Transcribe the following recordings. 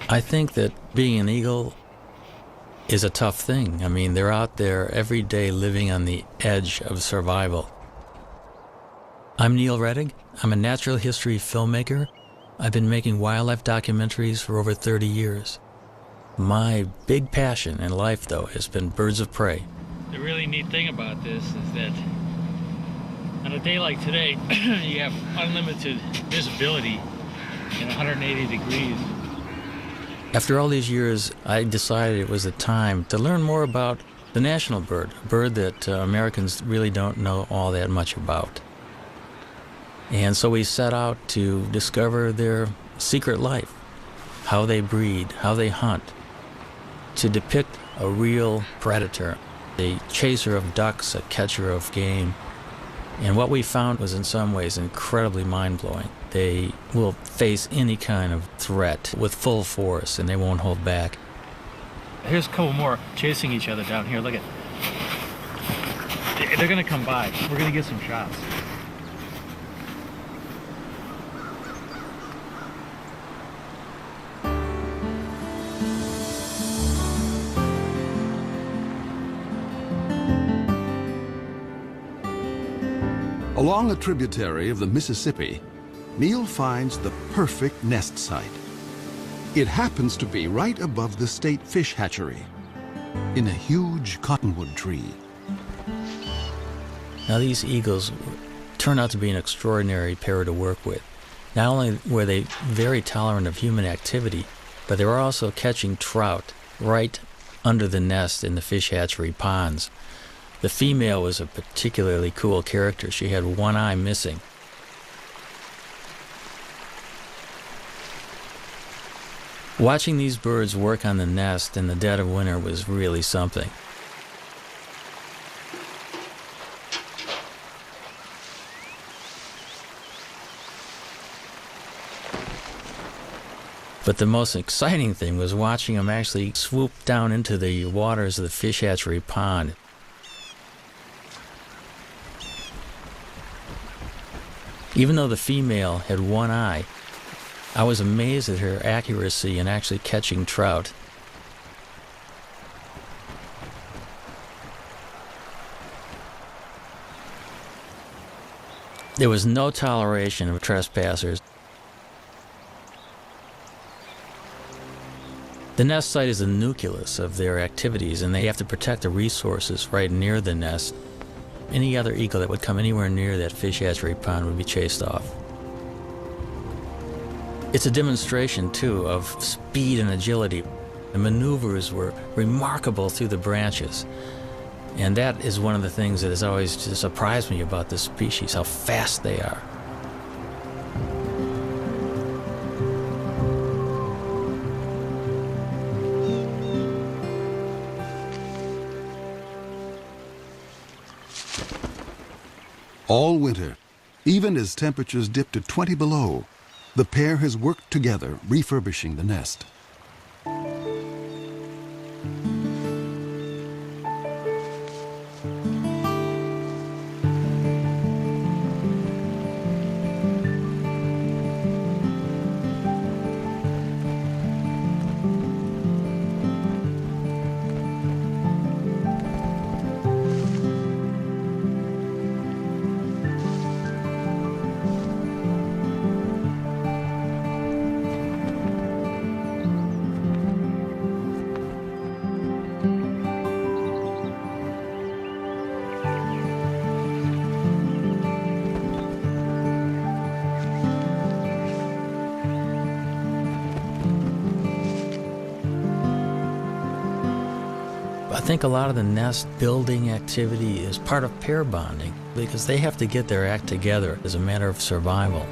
I think that being an eagle is a tough thing. I mean, they're out there every day living on the edge of survival. I'm Neil Rettig. I'm a natural history filmmaker. I've been making wildlife documentaries for over 30 years. My big passion in life, though, has been birds of prey. The really neat thing about this is that on a day like today, you have unlimited visibility in 180 degrees. After all these years, I decided it was the time to learn more about the national bird, a bird that Americans really don't know all that much about. And so we set out to discover their secret life, how they breed, how they hunt, to depict a real predator, a chaser of ducks, a catcher of game. And what we found was in some ways incredibly mind-blowing. They will face any kind of threat with full force, and they won't hold back. Here's a couple more chasing each other down here. Look at, they're gonna come by. We're gonna get some shots. Along a tributary of the Mississippi, Neil finds the perfect nest site. It happens to be right above the state fish hatchery, in a huge cottonwood tree. Now these eagles turned out to be an extraordinary pair to work with. Not only were they very tolerant of human activity, but they were also catching trout right under the nest in the fish hatchery ponds. The female was a particularly cool character. She had one eye missing. Watching these birds work on the nest in the dead of winter was really something. But the most exciting thing was watching them actually swoop down into the waters of the fish hatchery pond. Even though the female had one eye, I was amazed at her accuracy in actually catching trout. There was no toleration of trespassers. The nest site is the nucleus of their activities, and they have to protect the resources right near the nest. Any other eagle that would come anywhere near that fish hatchery pond would be chased off. It's a demonstration, too, of speed and agility. The maneuvers were remarkable through the branches. And that is one of the things that has always just surprised me about this species, how fast they are. All winter, even as temperatures dip to 20 below, the pair has worked together refurbishing the nest. I think a lot of the nest building activity is part of pair bonding because they have to get their act together as a matter of survival.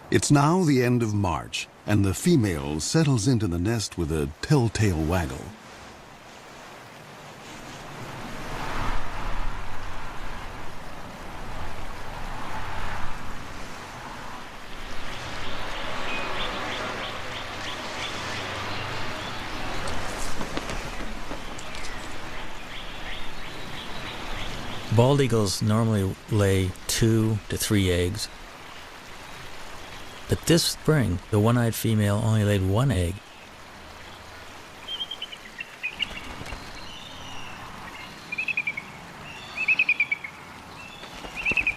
It's now the end of March, and the female settles into the nest with a telltale waggle. Bald eagles normally lay 2 to 3 eggs. But this spring, the one-eyed female only laid 1 egg.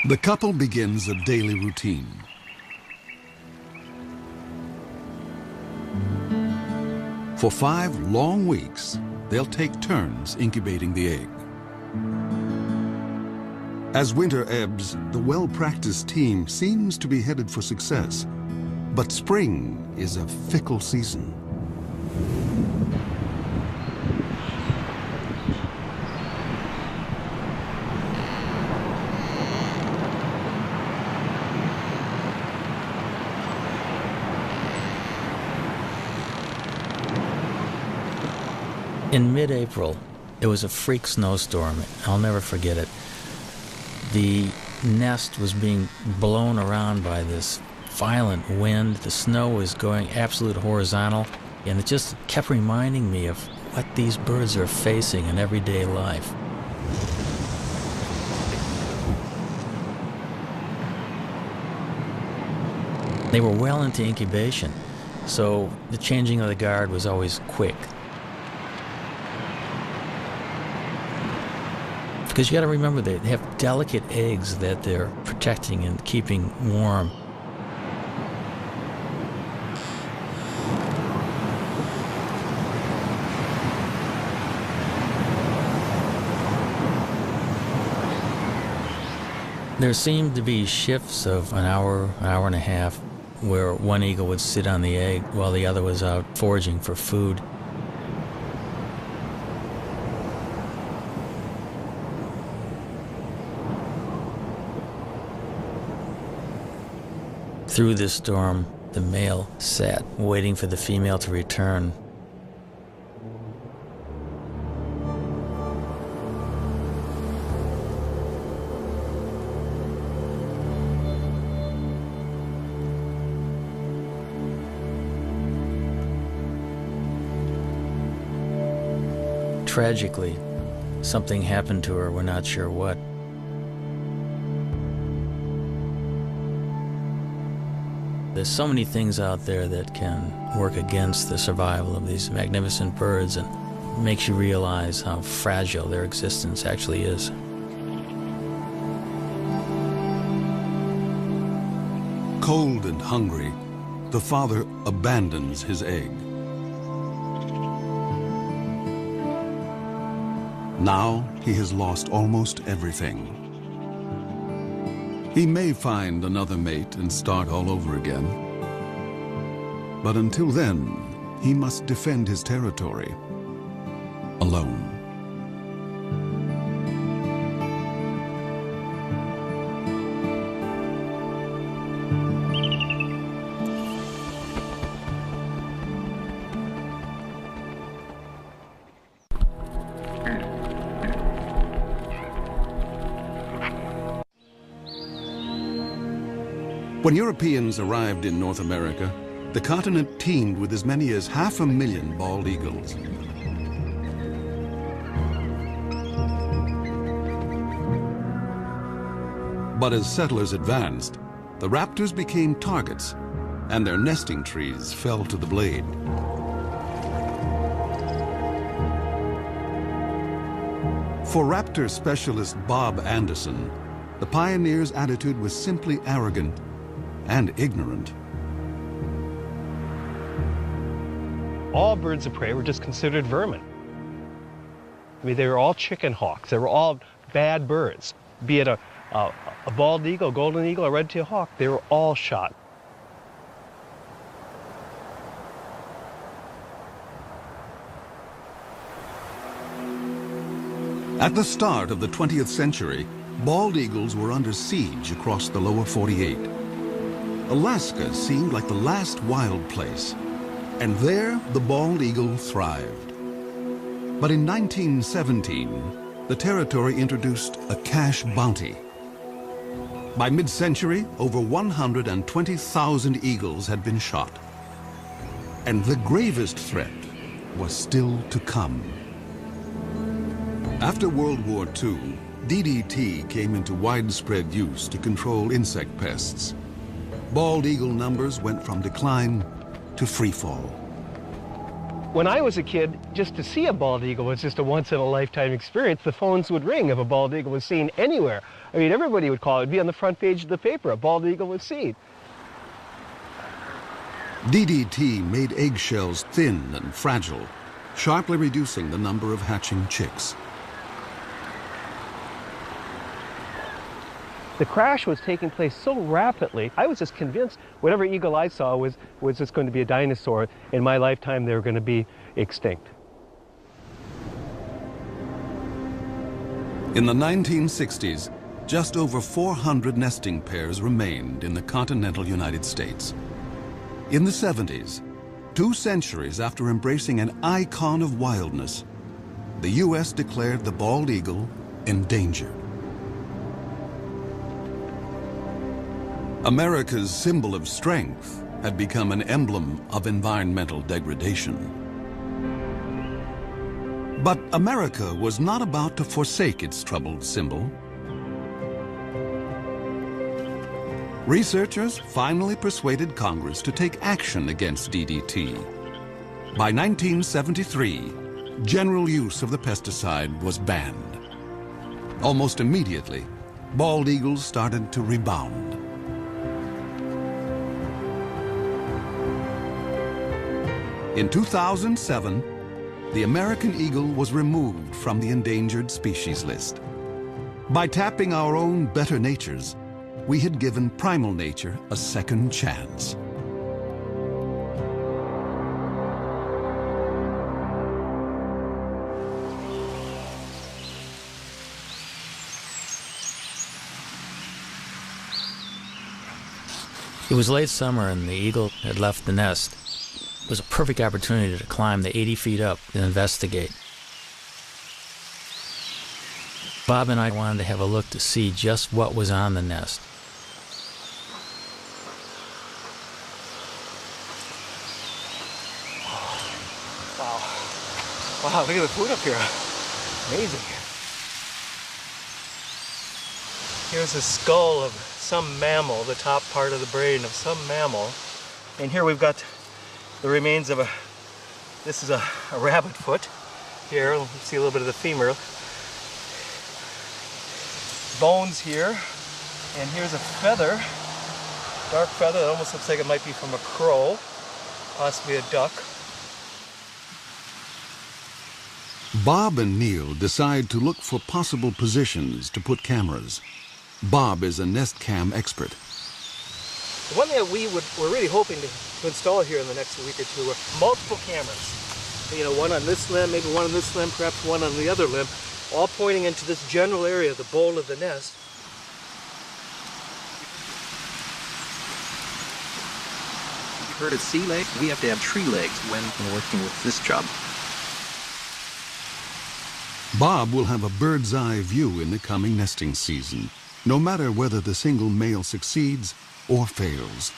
The couple begins a daily routine. For 5 long weeks, they'll take turns incubating the egg. As winter ebbs, the well-practiced team seems to be headed for success. But spring is a fickle season. In mid-April, it was a freak snowstorm. I'll never forget it. The nest was being blown around by this violent wind. The snow was going absolute horizontal, and it just kept reminding me of what these birds are facing in everyday life. They were well into incubation, so the changing of the guard was always quick. Because you got to remember, they have delicate eggs that they're protecting and keeping warm. There seemed to be shifts of an hour and a half, where one eagle would sit on the egg while the other was out foraging for food. Through this storm, the male sat, waiting for the female to return. Tragically, something happened to her, we're not sure what. There's so many things out there that can work against the survival of these magnificent birds, and makes you realize how fragile their existence actually is. Cold and hungry, the father abandons his egg. Now he has lost almost everything. He may find another mate and start all over again. But until then, he must defend his territory alone. When Europeans arrived in North America, the continent teemed with as many as 500,000 bald eagles. But as settlers advanced, the raptors became targets, and their nesting trees fell to the blade. For raptor specialist Bob Anderson, the pioneers' attitude was simply arrogant and ignorant. All birds of prey were just considered vermin. I mean, they were all chicken hawks. They were all bad birds. Be it a bald eagle, a golden eagle, a red-tailed hawk, they were all shot. At the start of the 20th century, bald eagles were under siege across the lower 48. Alaska seemed like the last wild place, and there the bald eagle thrived. But in 1917, the territory introduced a cash bounty. By mid-century, over 120,000 eagles had been shot. And the gravest threat was still to come. After World War II, DDT came into widespread use to control insect pests. Bald eagle numbers went from decline to free fall. When I was a kid, just to see a bald eagle was just a once-in-a-lifetime experience. The phones would ring if a bald eagle was seen anywhere. I mean, everybody would call it. It'd be on the front page of the paper. A bald eagle was seen. DDT made eggshells thin and fragile, sharply reducing the number of hatching chicks. The crash was taking place so rapidly, I was just convinced whatever eagle I saw was just going to be a dinosaur. In my lifetime, they were going to be extinct. In the 1960s, just over 400 nesting pairs remained in the continental United States. In the 70s, 2 centuries after embracing an icon of wildness, the U.S. declared the bald eagle endangered. America's symbol of strength had become an emblem of environmental degradation. But America was not about to forsake its troubled symbol. Researchers finally persuaded Congress to take action against DDT. By 1973, general use of the pesticide was banned. Almost immediately, bald eagles started to rebound. In 2007, the American eagle was removed from the endangered species list. By tapping our own better natures, we had given primal nature a second chance. It was late summer and the eagle had left the nest. It was a perfect opportunity to climb the 80 feet up and investigate. Bob and I wanted to have a look to see just what was on the nest. Wow. Wow, look at the food up here. Amazing. Here's a skull of some mammal, the top part of the brain of some mammal. And here we've got the remains of this is a rabbit foot. Here, you see a little bit of the femur. Bones here. And here's a feather, dark feather that almost looks like it might be from a crow, possibly a duck. Bob and Neil decide to look for possible positions to put cameras. Bob is a nest cam expert. The one that we're really hoping to install here in the next week or two are multiple cameras. You know, one on this limb, maybe one on this limb, perhaps one on the other limb, all pointing into this general area, the bowl of the nest. You've heard of sea legs? We have to have tree legs when we're working with this job. Bob will have a bird's eye view in the coming nesting season, no matter whether the single male succeeds or fails.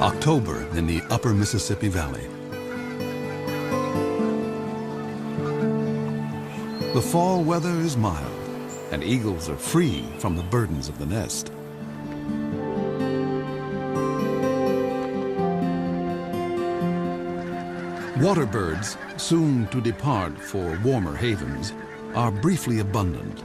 October in the upper Mississippi Valley. The fall weather is mild, and eagles are free from the burdens of the nest. Water birds, soon to depart for warmer havens, are briefly abundant.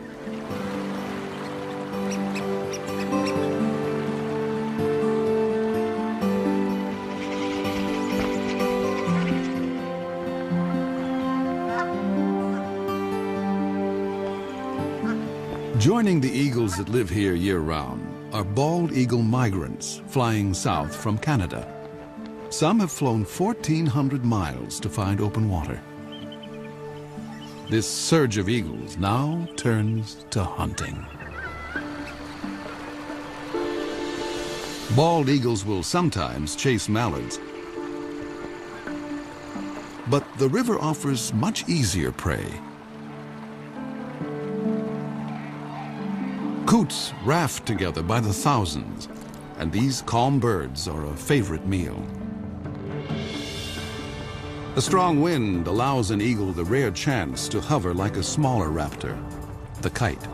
Joining the eagles that live here year-round are bald eagle migrants flying south from Canada. Some have flown 1,400 miles to find open water. This surge of eagles now turns to hunting. Bald eagles will sometimes chase mallards, but the river offers much easier prey. Coots raft together by the thousands, and these calm birds are a favorite meal. A strong wind allows an eagle the rare chance to hover like a smaller raptor, the kite.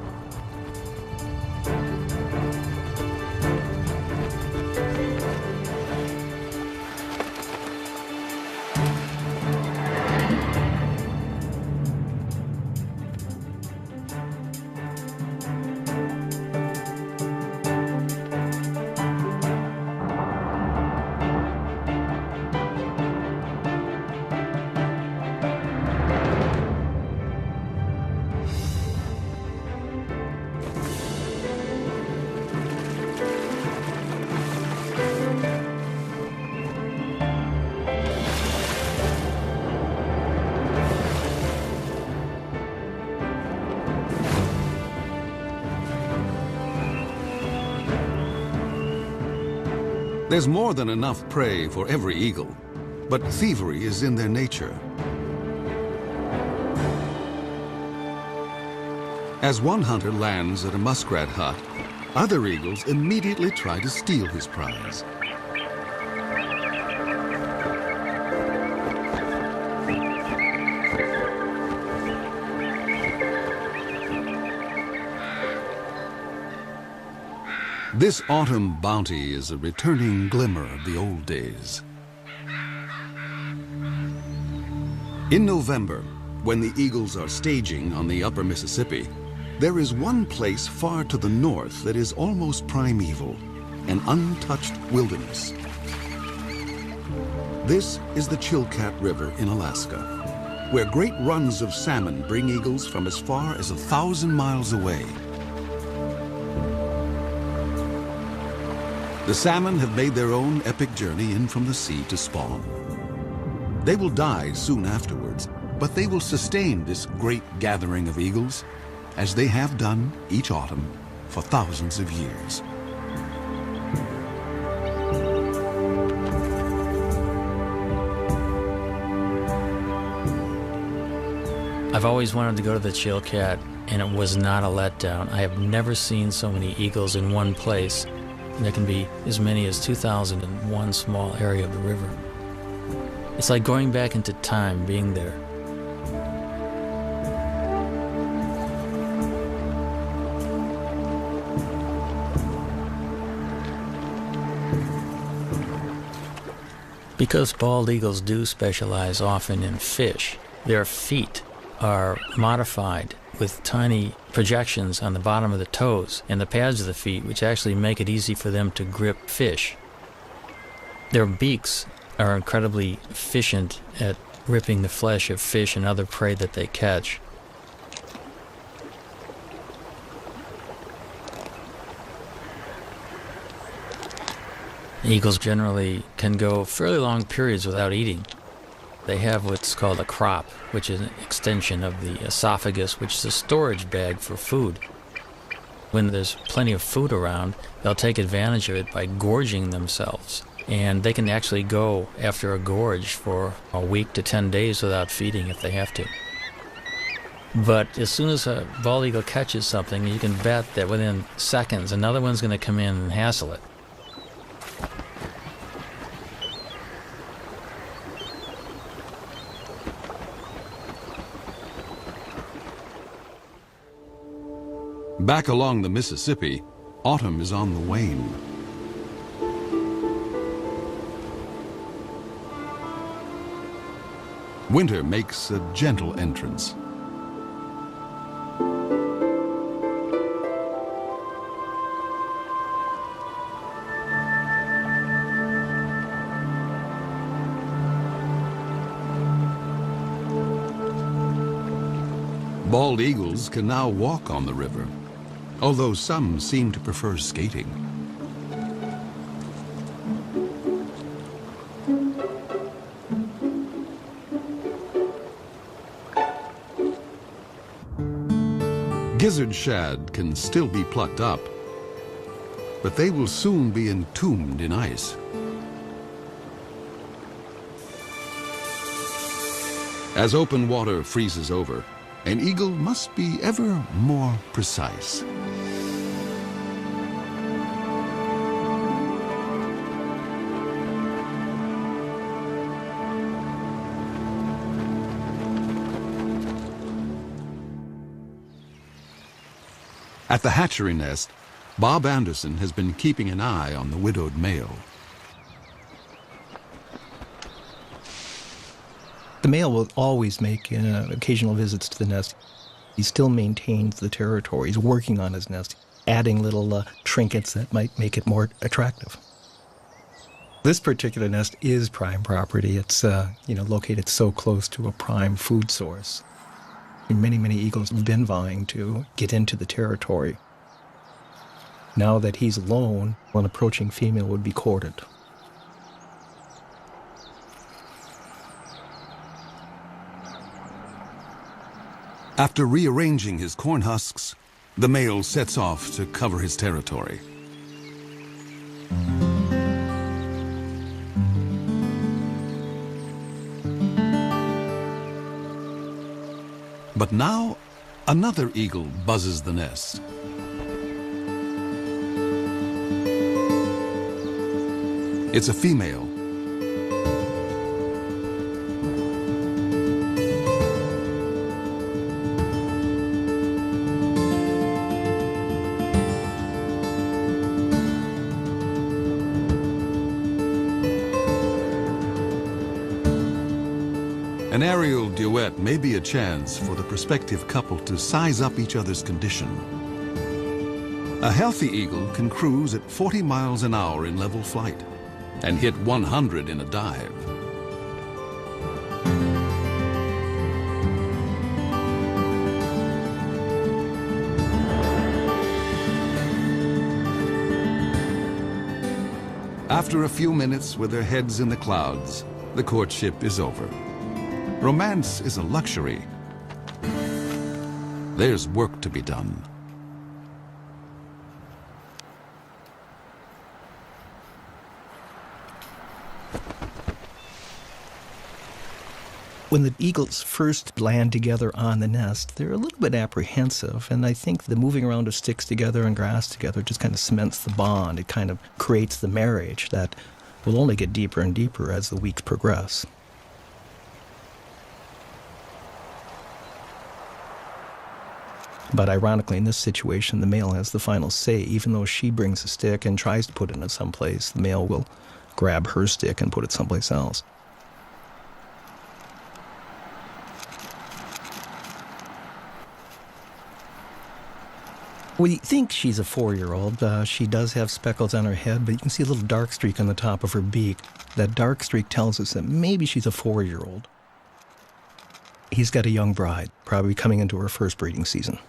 There's more than enough prey for every eagle, but thievery is in their nature. As one hunter lands at a muskrat hut, other eagles immediately try to steal his prize. This autumn bounty is a returning glimmer of the old days. In November, when the eagles are staging on the upper Mississippi, there is one place far to the north that is almost primeval, an untouched wilderness. This is the Chilkat River in Alaska, where great runs of salmon bring eagles from as far as 1,000 miles away. The salmon have made their own epic journey in from the sea to spawn. They will die soon afterwards, but they will sustain this great gathering of eagles, as they have done each autumn for thousands of years. I've always wanted to go to the Chilkat, and it was not a letdown. I have never seen so many eagles in one place. And there can be as many as 2,000 in one small area of the river. It's like going back into time being there. Because bald eagles do specialize often in fish, their feet are modified with tiny projections on the bottom of the toes and the pads of the feet, which actually make it easy for them to grip fish. Their beaks are incredibly efficient at ripping the flesh of fish and other prey that they catch. Eagles generally can go fairly long periods without eating. They have what's called a crop, which is an extension of the esophagus, which is a storage bag for food. When there's plenty of food around, they'll take advantage of it by gorging themselves. And they can actually go after a gorge for a week to 10 days without feeding if they have to. But as soon as a bald eagle catches something, you can bet that within seconds, another one's going to come in and hassle it. Back along the Mississippi, autumn is on the wane. Winter makes a gentle entrance. Bald eagles can now walk on the river, although some seem to prefer skating. Gizzard shad can still be plucked up, but they will soon be entombed in ice. As open water freezes over, an eagle must be ever more precise. At the hatchery nest, Bob Anderson has been keeping an eye on the widowed male. The male will always make occasional visits to the nest. He still maintains the territory. He's working on his nest, adding little trinkets that might make it more attractive. This particular nest is prime property. It's located so close to a prime food source. Many, many eagles have been vying to get into the territory. Now that he's alone, an approaching female would be courted. After rearranging his corn husks, the male sets off to cover his territory. But now, another eagle buzzes the nest. It's a female. An aerial duet may be a chance for the prospective couple to size up each other's condition. A healthy eagle can cruise at 40 miles an hour in level flight and hit 100 in a dive. After a few minutes with their heads in the clouds, the courtship is over. Romance is a luxury. There's work to be done. When the eagles first land together on the nest, they're a little bit apprehensive, and I think the moving around of sticks together and grass together just kind of cements the bond. It kind of creates the marriage that will only get deeper and deeper as the weeks progress. But ironically, in this situation, the male has the final say. Even though she brings a stick and tries to put it in someplace, the male will grab her stick and put it someplace else. We think she's a 4-year-old. She does have speckles on her head, but you can see a little dark streak on the top of her beak. That dark streak tells us that maybe she's a 4-year-old. He's got a young bride, probably coming into her first breeding season.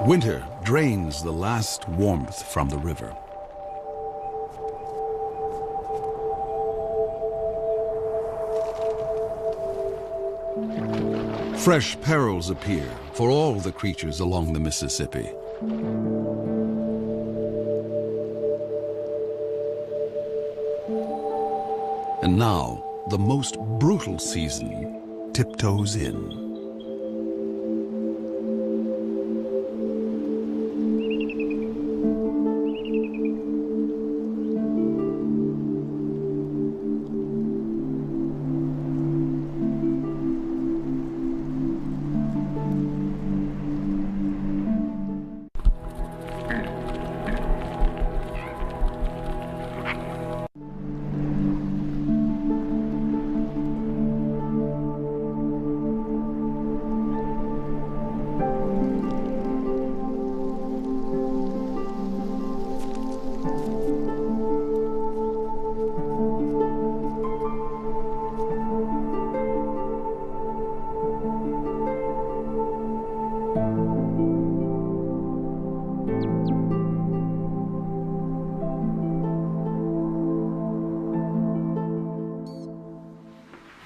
Winter drains the last warmth from the river. Fresh perils appear for all the creatures along the Mississippi. And now, the most brutal season tiptoes in.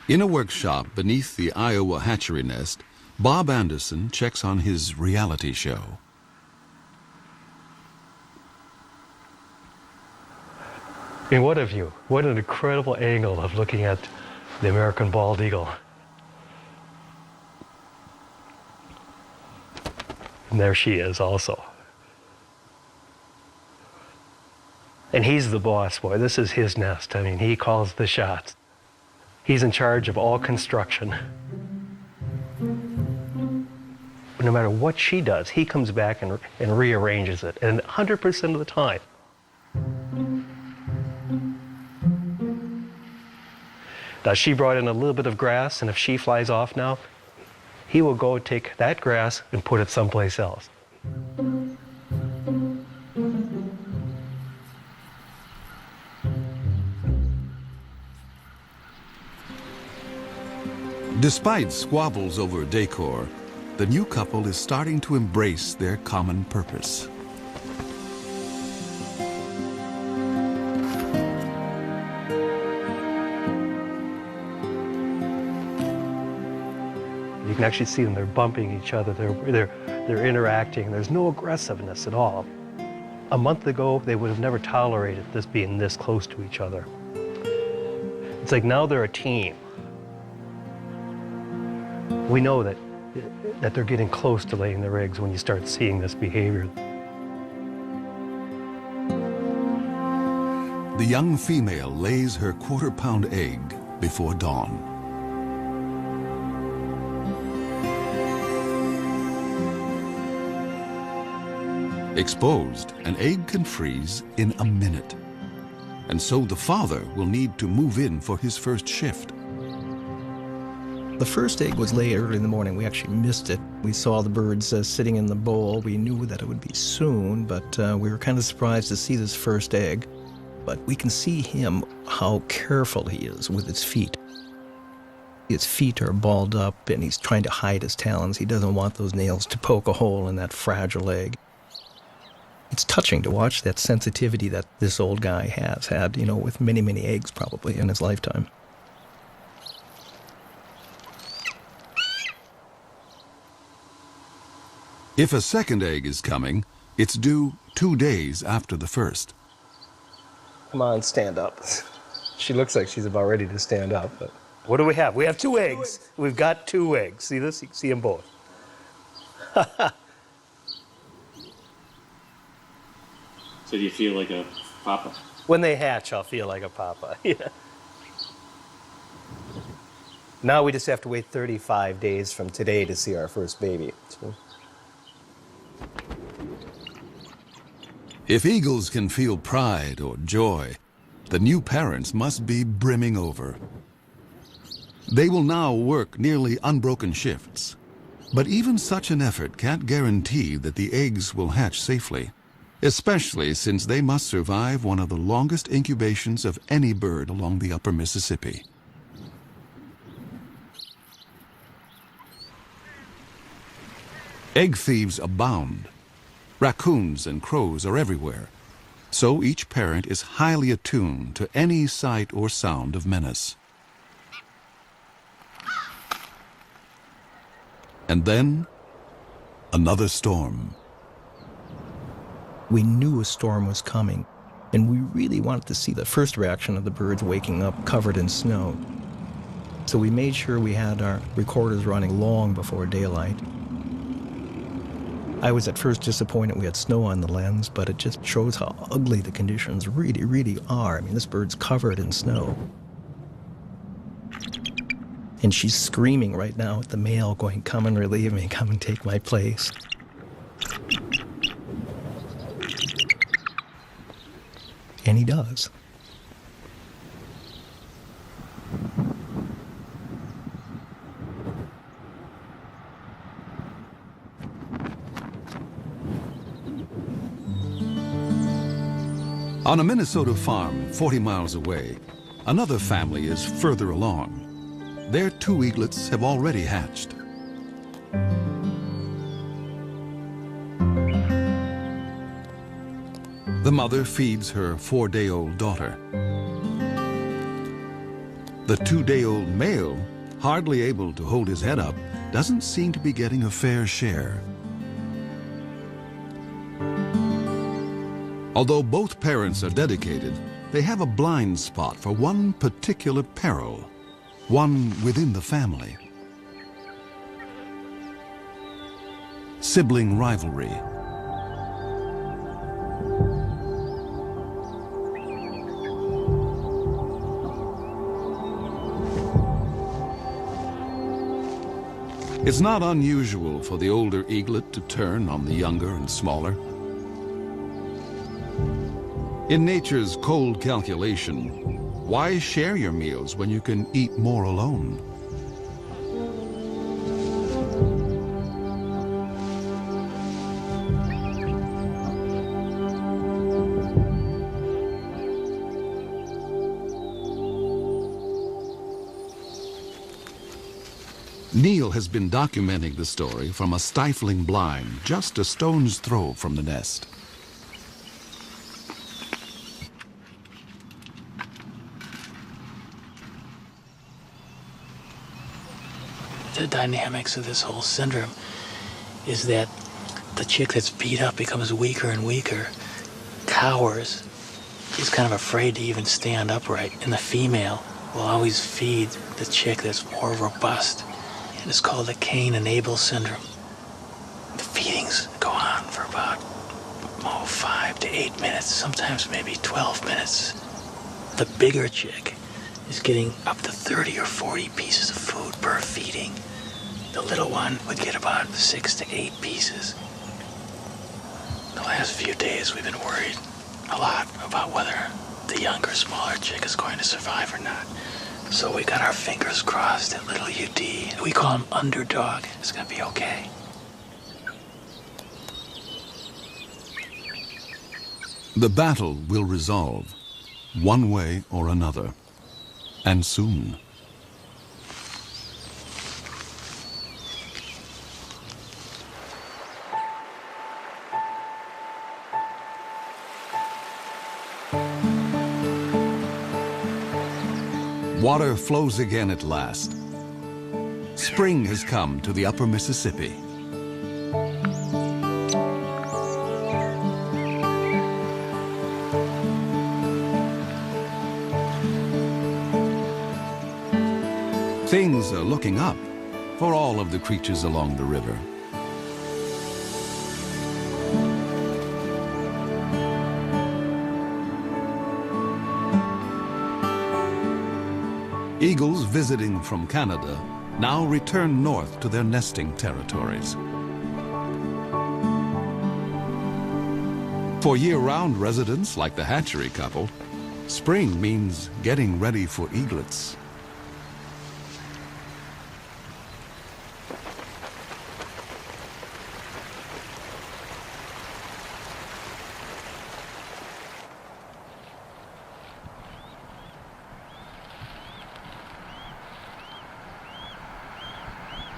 In a workshop beneath the Iowa hatchery nest, Bob Anderson checks on his reality show. I mean, what a view. What an incredible angle of looking at the American bald eagle. And there she is also. And he's the boss, boy. This is his nest. I mean, he calls the shots. He's in charge of all construction. No matter what she does, he comes back and rearranges it, and 100% of the time. Now, she brought in a little bit of grass, and if she flies off now, he will go take that grass and put it someplace else. Despite squabbles over decor, the new couple is starting to embrace their common purpose. You can actually see them, they're bumping each other, they're interacting, there's no aggressiveness at all. A month ago, they would have never tolerated this being this close to each other. It's like now they're a team. We know that they're getting close to laying their eggs when you start seeing this behavior. The young female lays her quarter-pound egg before dawn. Exposed, an egg can freeze in a minute. And so the father will need to move in for his first shift. The first egg was laid early in the morning. We actually missed it. We saw the birds sitting in the bowl. We knew that it would be soon, but we were kind of surprised to see this first egg. But we can see him, how careful he is with his feet. His feet are balled up, and he's trying to hide his talons. He doesn't want those nails to poke a hole in that fragile egg. It's touching to watch that sensitivity that this old guy has had, you know, with many, many eggs probably in his lifetime. If a second egg is coming, it's due 2 days after the first. Come on, stand up. She looks like she's about ready to stand up. But what do we have? We have 2 eggs. We've got 2 eggs. See this? You can see them both. So do you feel like a papa? When they hatch, I'll feel like a papa. Yeah. Now we just have to wait 35 days from today to see our first baby. So. If eagles can feel pride or joy, the new parents must be brimming over. They will now work nearly unbroken shifts. But even such an effort can't guarantee that the eggs will hatch safely, especially since they must survive one of the longest incubations of any bird along the upper Mississippi. Egg thieves abound. Raccoons and crows are everywhere, so each parent is highly attuned to any sight or sound of menace. And then, another storm. We knew a storm was coming, and we really wanted to see the first reaction of the birds waking up covered in snow. So we made sure we had our recorders running long before daylight. I was at first disappointed we had snow on the lens, but it just shows how ugly the conditions really, really are. I mean, this bird's covered in snow. And she's screaming right now at the male, going, "Come and relieve me, come and take my place." And he does. On a Minnesota farm 40 miles away, another family is further along. Their 2 eaglets have already hatched. The mother feeds her 4-day-old daughter. The 2-day-old male, hardly able to hold his head up, doesn't seem to be getting a fair share. Although both parents are dedicated, they have a blind spot for one particular peril, one within the family. Sibling rivalry. It's not unusual for the older eaglet to turn on the younger and smaller. In nature's cold calculation, why share your meals when you can eat more alone? Neil has been documenting the story from a stifling blind just a stone's throw from the nest. The dynamics of this whole syndrome is that the chick that's beat up becomes weaker and weaker, cowers, is kind of afraid to even stand upright, and the female will always feed the chick that's more robust. And it's called the Cain and Abel syndrome. The feedings go on for about 5 to 8 minutes, sometimes maybe 12 minutes. The bigger chick is getting up to 30 or 40 pieces of food per feeding. The little one would get about 6 to 8 pieces. The last few days we've been worried a lot about whether the younger, smaller chick is going to survive or not. So we got our fingers crossed at little UD. We call him Underdog. It's gonna be okay. The battle will resolve, one way or another, and soon. Water flows again at last. Spring has come to the upper Mississippi. Things are looking up for all of the creatures along the river. Eagles visiting from Canada now return north to their nesting territories. For year-round residents like the hatchery couple, spring means getting ready for eaglets.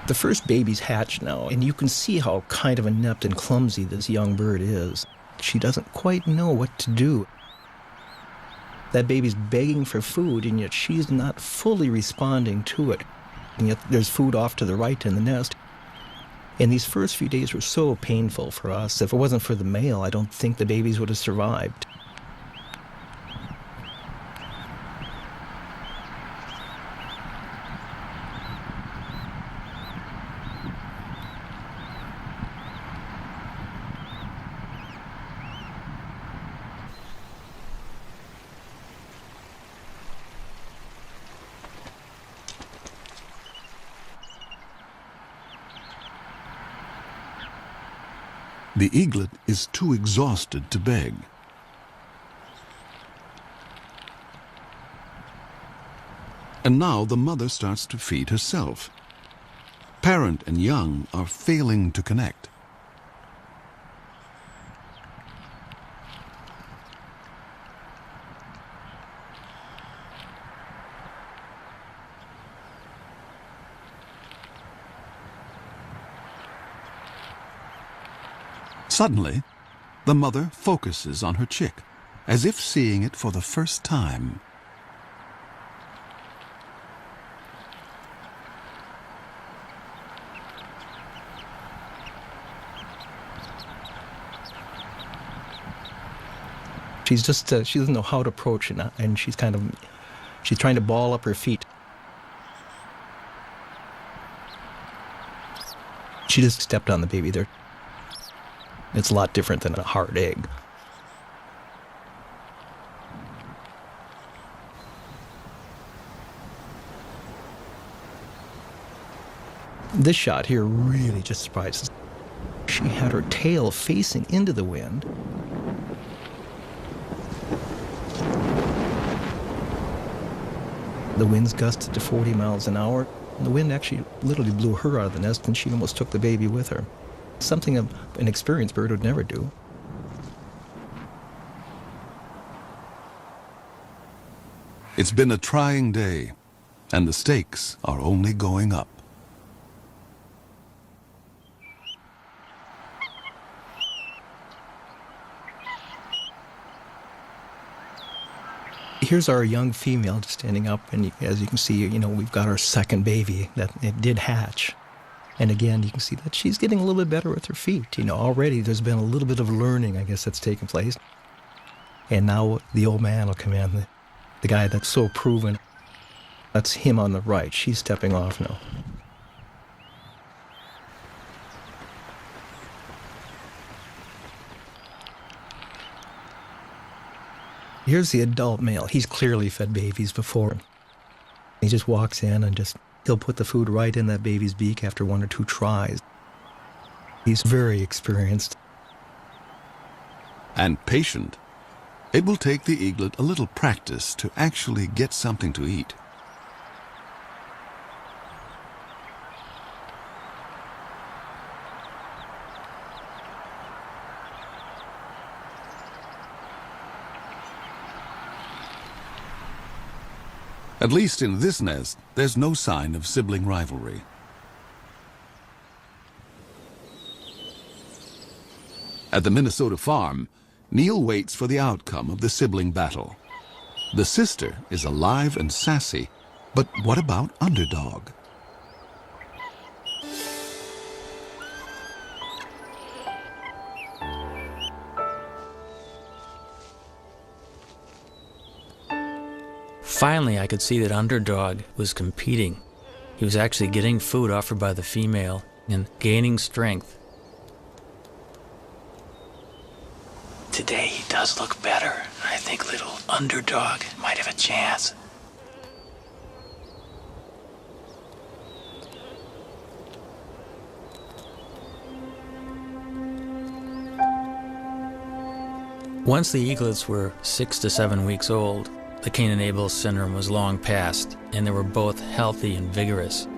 The first babies hatch now, and you can see how kind of inept and clumsy this young bird is. She doesn't quite know what to do. That baby's begging for food, and yet she's not fully responding to it. And yet there's food off to the right in the nest. And these first few days were so painful for us. If it wasn't for the male, I don't think the babies would have survived. The eaglet is too exhausted to beg. And now the mother starts to feed herself. Parent and young are failing to connect. Suddenly, the mother focuses on her chick, as if seeing it for the first time. She's just, she doesn't know how to approach it, and she's trying to ball up her feet. She just stepped on the baby there. It's a lot different than a hard egg. This shot here really just surprises. She had her tail facing into the wind. The winds gusted to 40 miles an hour. The wind actually literally blew her out of the nest, and she almost took the baby with her. Something an experienced bird would never do. It's been a trying day, and the stakes are only going up. Here's our young female just standing up, and as you can see, we've got our second baby that it did hatch. And again, you can see that she's getting a little bit better with her feet. Already there's been a little bit of learning, I guess, that's taken place. And now the old man will come in, the guy that's so proven. That's him on the right. She's stepping off now. Here's the adult male. He's clearly fed babies before. He just walks in and he'll put the food right in that baby's beak after 1 or 2 tries. He's very experienced. And patient. It will take the eaglet a little practice to actually get something to eat. At least in this nest, there's no sign of sibling rivalry. At the Minnesota farm, Neil waits for the outcome of the sibling battle. The sister is alive and sassy, but what about Underdog? Finally, I could see that Underdog was competing. He was actually getting food offered by the female and gaining strength. Today he does look better. I think little Underdog might have a chance. Once the eaglets were 6 to 7 weeks old, the Cain and Abel syndrome was long past, and they were both healthy and vigorous.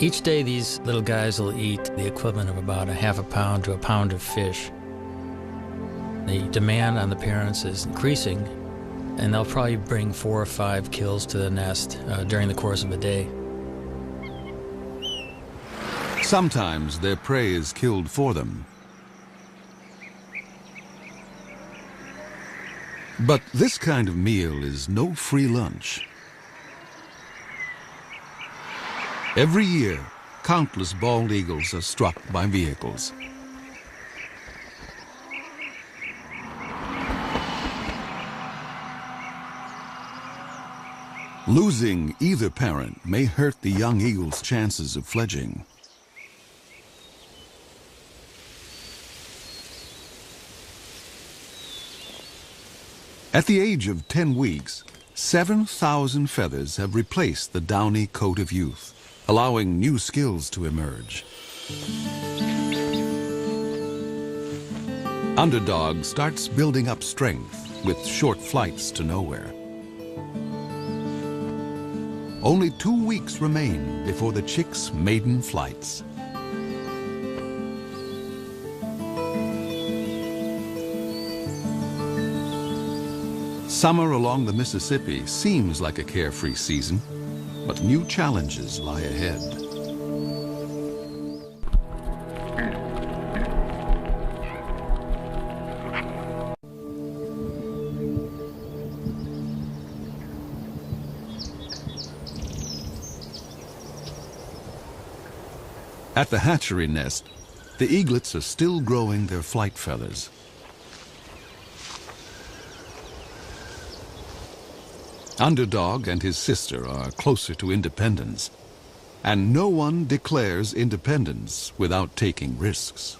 Each day these little guys will eat the equivalent of about a half a pound to a pound of fish. The demand on the parents is increasing, and they'll probably bring 4 or 5 kills to the nest during the course of a day. Sometimes their prey is killed for them. But this kind of meal is no free lunch. Every year, countless bald eagles are struck by vehicles. Losing either parent may hurt the young eagle's chances of fledging. At the age of 10 weeks, 7,000 feathers have replaced the downy coat of youth, allowing new skills to emerge. Underdog starts building up strength with short flights to nowhere. Only 2 weeks remain before the chick's maiden flights. Summer along the Mississippi seems like a carefree season, but new challenges lie ahead. At the hatchery nest, the eaglets are still growing their flight feathers. Underdog and his sister are closer to independence. And no one declares independence without taking risks.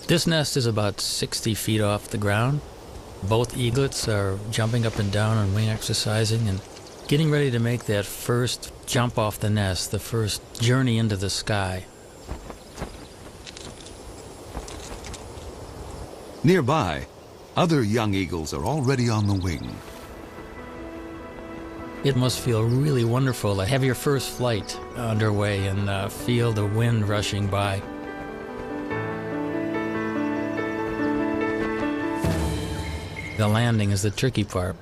This nest is about 60 feet off the ground. Both eaglets are jumping up and down and wing exercising and getting ready to make that first jump off the nest, the first journey into the sky. Nearby, other young eagles are already on the wing. It must feel really wonderful to have your first flight underway and feel the wind rushing by. The landing is the tricky part.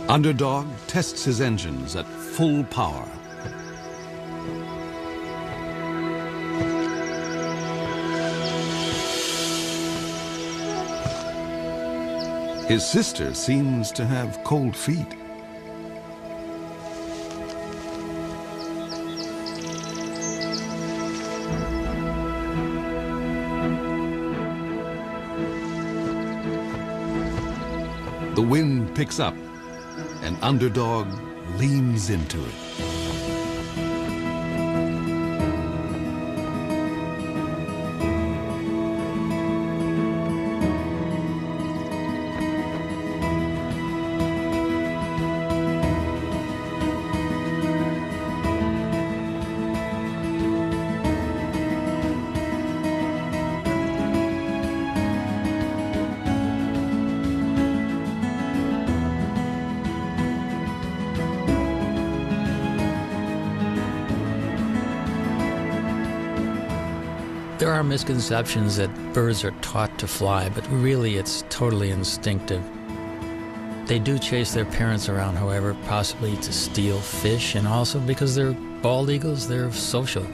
Underdog tests his engines at full power. His sister seems to have cold feet. The wind picks up, and Underdog leans into it. There are misconceptions that birds are taught to fly, but really it's totally instinctive. They do chase their parents around, however, possibly to steal fish, and also because they're bald eagles, they're social.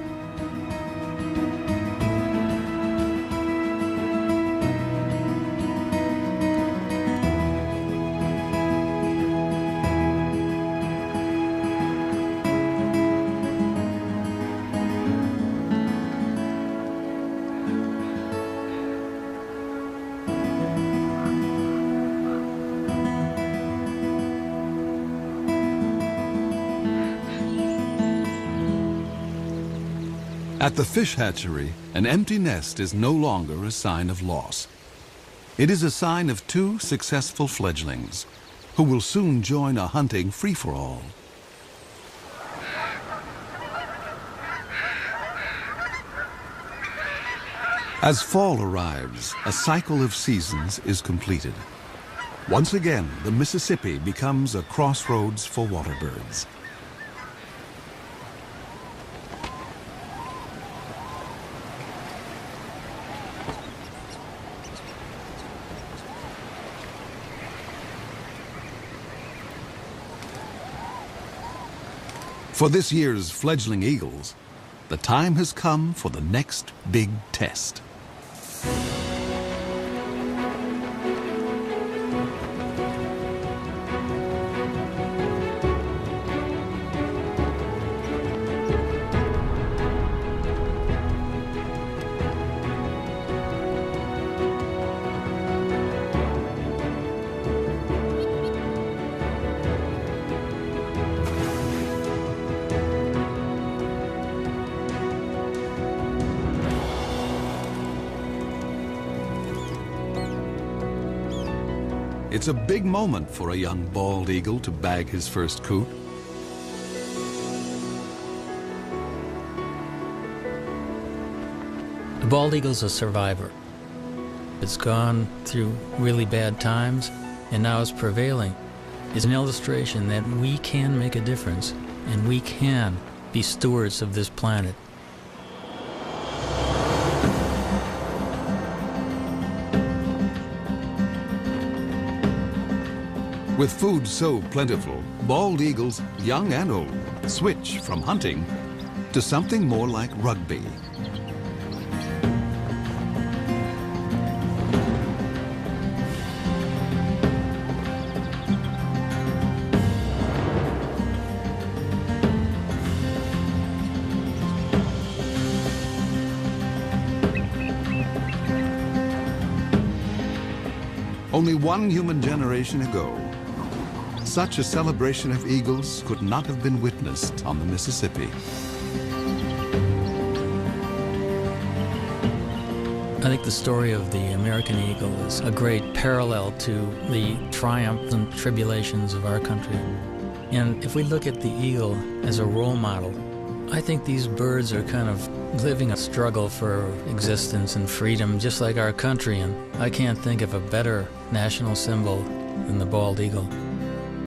At the fish hatchery, an empty nest is no longer a sign of loss. It is a sign of two successful fledglings who will soon join a hunting free-for-all. As fall arrives, a cycle of seasons is completed. Once again, the Mississippi becomes a crossroads for water birds. For this year's fledgling eagles, the time has come for the next big test. It's a big moment for a young bald eagle to bag his first coot. The bald eagle's a survivor. It's gone through really bad times, and now it's prevailing. It's an illustration that we can make a difference, and we can be stewards of this planet. With food so plentiful, bald eagles, young and old, switch from hunting to something more like rugby. Only one human generation ago, such a celebration of eagles could not have been witnessed on the Mississippi. I think the story of the American eagle is a great parallel to the triumphs and tribulations of our country. And if we look at the eagle as a role model, I think these birds are kind of living a struggle for existence and freedom, just like our country, and I can't think of a better national symbol than the bald eagle.